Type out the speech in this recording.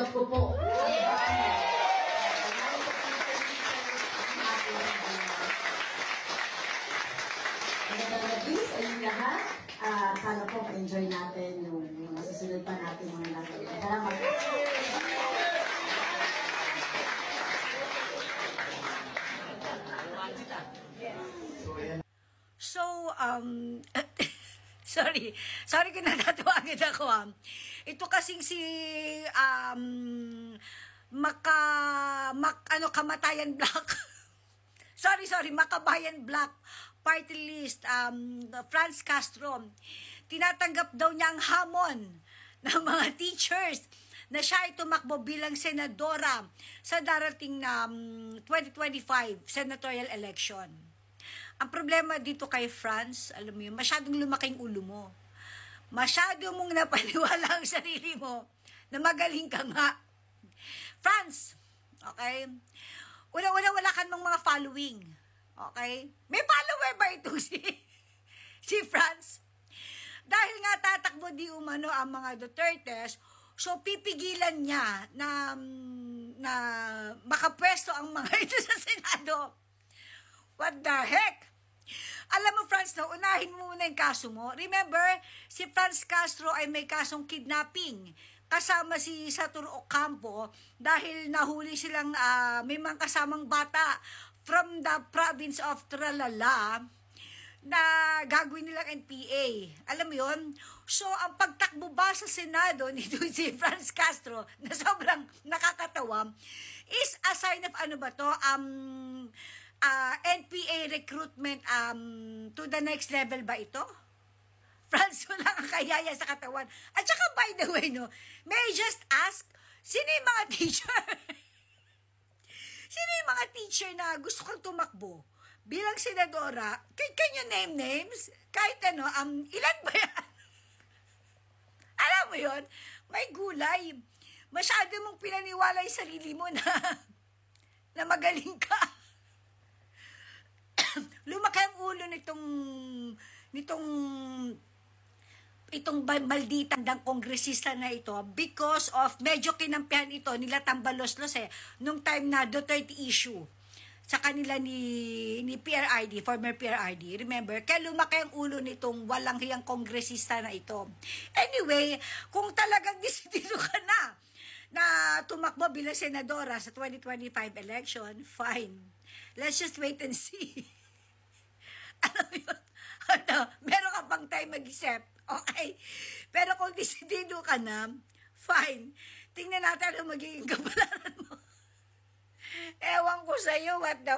ko po. Magandang gabi sa inyong lahat. Sana po ma-enjoy natin yung masusunod pa natin mga natin. Salamat. So, sorry kung natatawagan ako. Ito kasing si Kamatayan Black. sorry, Makabayan Black Party List, Franz Castro. Tinatanggap daw niya ang hamon ng mga teachers na siya ay tumakbo bilang senadora sa darating na 2025 senatorial election. Ang problema dito kay Franz, alam mo yun, masyadong lumaking ulo mo. Masyado mong napaniwala ang sarili mo na magaling ka nga. Franz, okay? Una-una, wala ka ng mga following. Okay? May follower ba ito si Franz? Dahil nga tatakbo di umano ang mga Dutertes, so pipigilan niya na makapwesto ang mga ito sa Senado. What the heck? Alam mo, Franz, no, unahin mo muna yung kaso mo. Remember, si Franz Castro ay may kasong kidnapping. Kasama si Satur Ocampo dahil nahuli silang may mga kasamang bata from the province of Tralala na gagawin nilang NPA. Alam mo yun? So, ang pagtakbo ba sa Senado nito si Franz Castro na sobrang nakakatawa is a sign of ano ba to? NPA recruitment to the next level ba ito? Franz, wala kang kayaya sa katawan. At saka, by the way, no, may I just ask, sino yung mga teacher? Sino yung mga teacher na gusto kang tumakbo bilang senadora? Can you name names? Kahit ano, ilan ba yan? Alam mo yun? May gulay. Masyado mong pinaniwala yung sarili mo na magaling ka. Lumaki ang ulo itong malditang kongresista na ito because of medyo kinampihan ito nila Tambaloslos nung time na Duterte issue sa kanila ni PRRD, former PRRD. Remember? Kaya lumaki ang ulo nitong walang hiyang kongresista na ito. Anyway, kung talagang desidido ka na tumakbo bilang senadora sa 2025 election, fine. Let's just wait and see. Alam mo yun? Meron ka pang time mag-isip. Okay? Pero kung desidido ka na, fine. Tingnan natin ano magiging kapalaran mo. Ewan ko sa'yo, what the